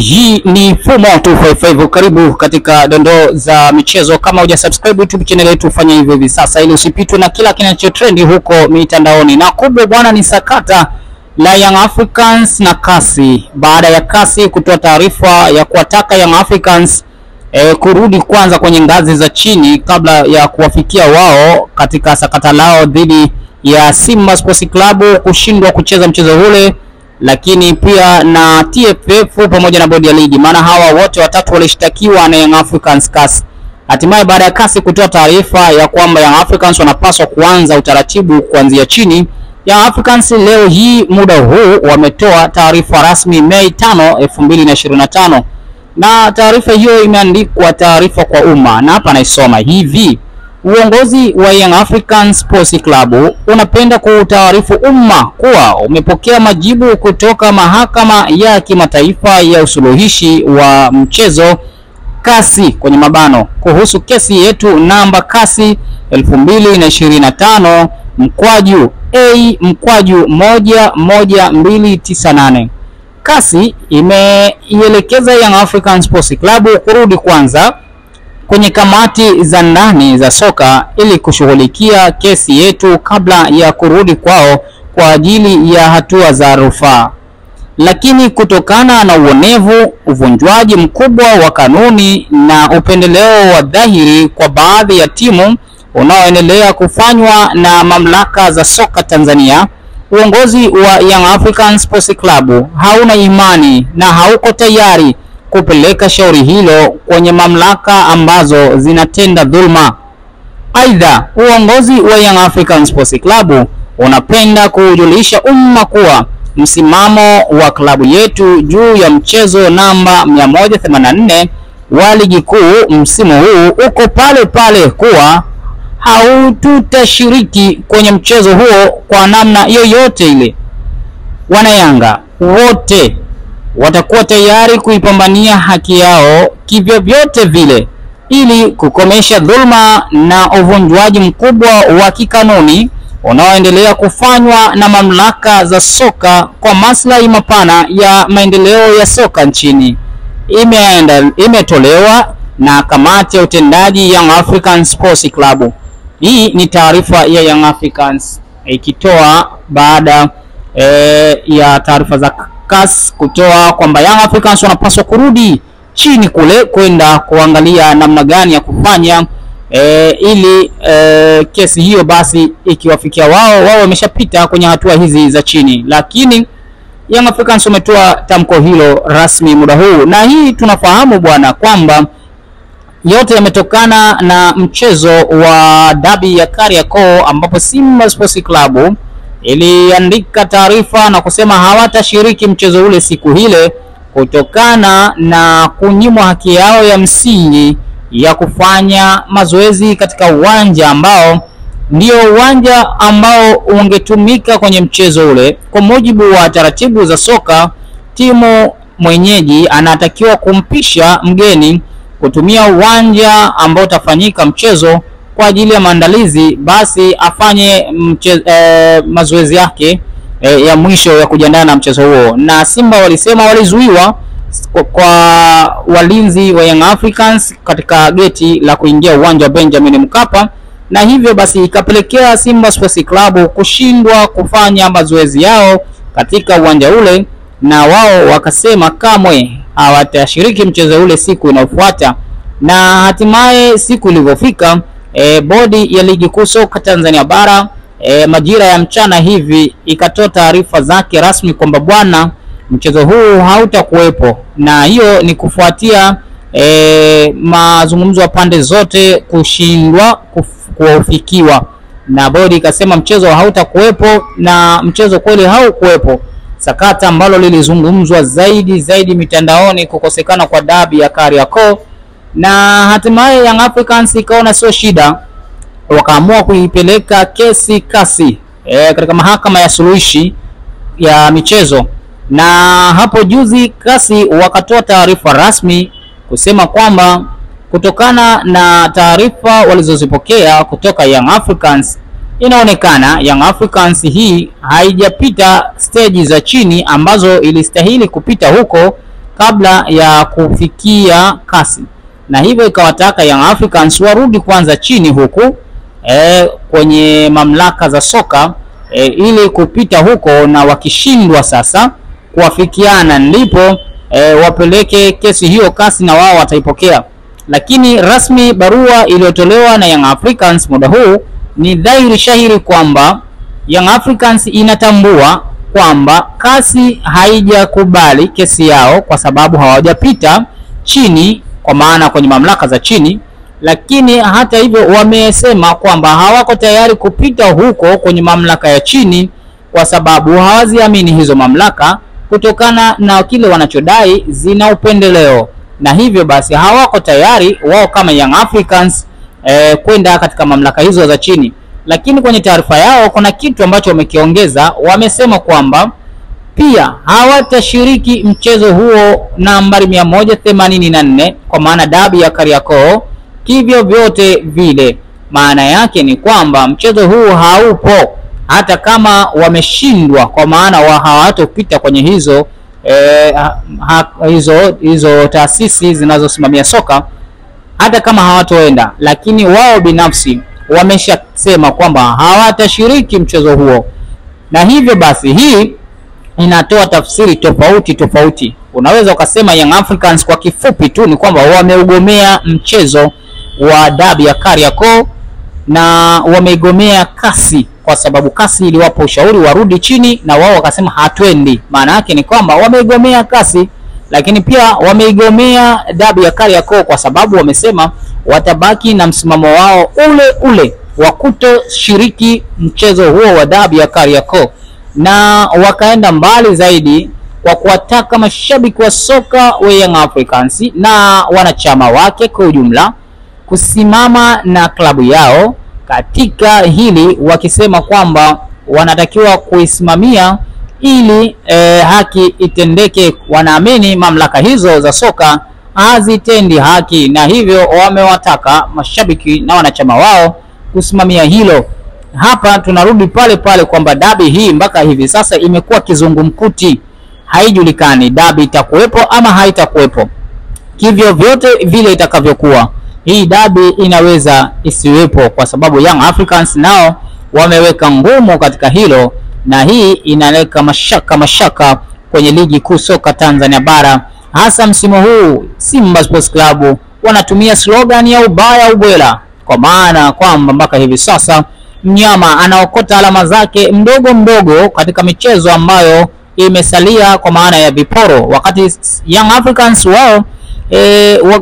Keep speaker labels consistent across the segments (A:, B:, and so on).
A: Hii ni Fumo 255. Karibu katika dondoo za michezo. Kama hujasubscribe YouTube channel yetu, fanya hivyo hivi sasa ili usipitwe na kila kinachotrendi huko mitandaoni. Na kubwa bwana ni sakata la Young Africans na Kasi. Baada ya Kasi kutoa taarifa ya kuwataka Young Africans kurudi kwanza kwenye ngazi za chini kabla ya kuwafikia wao katika sakata lao dhidi ya Simba Sports Club kushindwa kucheza mchezo ule, lakini pia na TFF pamoja na bodi ya ligi, maana hawa wote watatu walishtakiwa na Young Africans Kasi. Hatimaye baada ya Kasi kutoa taarifa ya kwamba Young Africans wanapaswa kuanza utaratibu kuanzia chini, Young Africans leo hii muda huu wametoa taarifa rasmi Mei 5, 2025. Na taarifa hiyo imeandikwa taarifa kwa umma, na hapa naisoma hivi: uongozi wa Young Africans Sports Club unapenda kuutaarifu umma kuwa umepokea majibu kutoka mahakama ya kimataifa ya usuluhishi wa mchezo Kasi kwenye mabano kuhusu kesi yetu namba Kasi 2025 mkwaju A mkwaju 11298. Kasi imeielekeza Young Africans Sports Club kurudi kwanza kwenye kamati za ndani za soka ili kushughulikia kesi yetu kabla ya kurudi kwao kwa ajili ya hatua za rufaa. Lakini kutokana na uonevu, uvunjwaji mkubwa wa kanuni na upendeleo wa dhahiri kwa baadhi ya timu unaoendelea kufanywa na mamlaka za soka Tanzania, uongozi wa Young Africans Sports Club hauna imani na hauko tayari kupeleka shauri hilo kwenye mamlaka ambazo zinatenda dhulma. Aidha, uongozi wa Young Africans Sports Club unapenda kujulisha umma kuwa msimamo wa klabu yetu juu ya mchezo namba 184 wa ligi kuu msimu huu uko pale pale kuwa haututashiriki kwenye mchezo huo kwa namna yoyote ile. Wanayanga wote watakuwa tayari kuipambania haki yao kivyovyote vile ili kukomesha dhulma na uvunjwaji mkubwa wa kikanuni unaoendelea kufanywa na mamlaka za soka kwa maslahi mapana ya maendeleo ya soka nchini. Imetolewa na kamati ya utendaji Young Africans Sports Club. Hii ni taarifa ya Young Africans ikitoa baada ya taarifa za Kasi kutoa kwamba Young Africans wanapaswa kurudi chini kule kwenda kuangalia namna gani ya kufanya ili kesi hiyo basi ikiwafikia wao wameshapita kwenye hatua hizi za chini. Lakini Young Africans wametoa tamko hilo rasmi muda huu, na hii tunafahamu bwana kwamba yote yametokana na mchezo wa dabi ya Kariakoo ambapo Simba Sports Club iliandika taarifa na kusema hawatashiriki mchezo ule siku hile kutokana na kunyimwa haki yao ya msingi ya kufanya mazoezi katika uwanja ambao ndio uwanja ambao ungetumika kwenye mchezo ule. Kwa mujibu wa taratibu za soka, timu mwenyeji anatakiwa kumpisha mgeni kutumia uwanja ambao utafanyika mchezo kwa ajili ya maandalizi, basi afanye mazoezi yake ya mwisho ya kujiandaa na mchezo huo. Na Simba walisema walizuiwa kwa walinzi wa Young Africans katika geti la kuingia uwanja wa Benjamin Mkapa, na hivyo basi ikapelekea Simba Sports Club kushindwa kufanya mazoezi yao katika uwanja ule, na wao wakasema kamwe hawatashiriki mchezo ule siku inayofuata. Na hatimaye siku ilivyofika, bodi ya ligi kuu soka Tanzania bara majira ya mchana hivi ikatoa taarifa zake rasmi kwamba bwana, mchezo huu hautakuwepo, na hiyo ni kufuatia mazungumzo ya pande zote kushindwa kufikiwa, na bodi ikasema mchezo hautakuwepo, na mchezo kweli haukuwepo. Sakata ambalo lilizungumzwa zaidi mitandaoni, kukosekana kwa dabi ya Kariakoo, na hatimaye Young Africans ikaona sio shida, wakaamua kuipeleka kesi Kasi katika mahakama ya suluhishi ya michezo. Na hapo juzi Kasi wakatoa taarifa rasmi kusema kwamba kutokana na taarifa walizozipokea kutoka Young Africans, inaonekana Young Africans hii haijapita stage za chini ambazo ilistahili kupita huko kabla ya kufikia kasi, na hivyo ikawataka Young Africans warudi kwanza chini huku kwenye mamlaka za soka ili kupita huko, na wakishindwa sasa kuafikiana ndipo wapeleke kesi hiyo kasi na wao wataipokea. Lakini rasmi barua iliyotolewa na Young Africans muda huu ni dhahiri shahiri kwamba Young Africans inatambua kwamba kasi haijakubali kesi yao kwa sababu hawajapita chini, kwa maana kwenye mamlaka za chini. Lakini hata hivyo wamesema kwamba hawako tayari kupita huko kwenye mamlaka ya chini kwa sababu hawaziamini hizo mamlaka kutokana na kile wanachodai zina upendeleo, na hivyo basi hawako tayari wao kama Young Africans kwenda katika mamlaka hizo za chini. Lakini kwenye taarifa yao kuna kitu ambacho wamekiongeza. Wamesema kwamba pia hawatashiriki mchezo huo nambari 184 kwa maana dabi ya Kariakoo kivyo vyote vile. Maana yake ni kwamba mchezo huu haupo hata kama wameshindwa, kwa maana hawatopita kwenye hizo taasisi zinazosimamia soka, hata kama hawatoenda. Lakini wao binafsi wameshasema kwamba hawatashiriki mchezo huo, na hivyo basi hii inatoa tafsiri tofauti. Unaweza ukasema Young Africans kwa kifupi tu ni kwamba wameugomea mchezo wa dabi ya Kariakoo na wameigomea kasi, kwa sababu kasi iliwapa ushauri warudi chini na wao wakasema hatwendi. Maana yake ni kwamba wameigomea kasi, lakini pia wameigomea dabi ya Kariakoo kwa sababu wamesema watabaki na msimamo wao ule wa kutoshiriki mchezo huo wa dabi ya Kariakoo, na wakaenda mbali zaidi kwa kuwataka mashabiki wa soka wa Young Africans na wanachama wake kwa ujumla kusimama na klabu yao katika hili, wakisema kwamba wanatakiwa kuisimamia ili haki itendeke. Wanaamini mamlaka hizo za soka hazitendi haki, na hivyo wamewataka mashabiki na wanachama wao kusimamia hilo. Hapa tunarudi pale kwamba dabi hii mpaka hivi sasa imekuwa kizungumkuti, haijulikani dabi itakuwepo ama haitakuwepo. Kivyo vyote vile itakavyokuwa, hii dabi inaweza isiwepo kwa sababu Young Africans nao wameweka ngumu katika hilo, na hii inaleka mashaka kwenye ligi kuu soka Tanzania bara. Hasa msimu huu Simba Sports Club wanatumia slogan ya ubaya ubwela, kwa maana kwamba mpaka hivi sasa mnyama anaokota alama zake mdogo katika michezo ambayo imesalia, kwa maana ya viporo, wakati Young Africans wao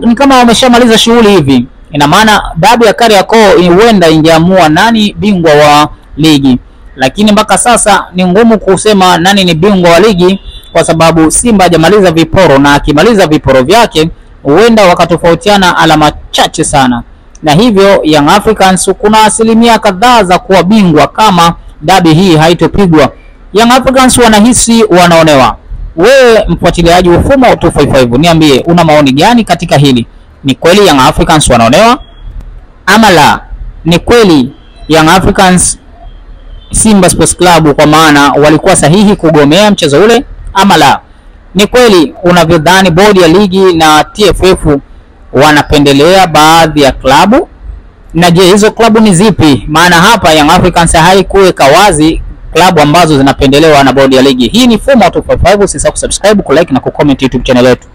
A: ni kama wameshamaliza shughuli hivi. Ina maana dabi ya Kariakoo huenda ingeamua nani bingwa wa ligi, lakini mpaka sasa ni ngumu kusema nani ni bingwa wa ligi kwa sababu Simba hajamaliza viporo, na akimaliza viporo vyake huenda wakatofautiana alama chache sana, na hivyo Young Africans kuna asilimia kadhaa za kuwa bingwa kama dabi hii haitopigwa. Young Africans wanahisi wanaonewa. Wewe mfuatiliaji wa Fumo 255, niambie una maoni gani katika hili? Ni kweli Young Africans wanaonewa ama la? Ni kweli Young Africans Simba Sports Club kwa maana walikuwa sahihi kugomea mchezo ule ama la? Ni kweli unavyodhani bodi ya ligi na TFF wanapendelea baadhi ya klabu? Na je, hizo klabu ni zipi? Maana hapa Young Africans haikuweka wazi klabu ambazo zinapendelewa na bodi ya ligi. Hii ni Fumo 255, usisahau kusubscribe, kulike na kucomment YouTube channel yetu.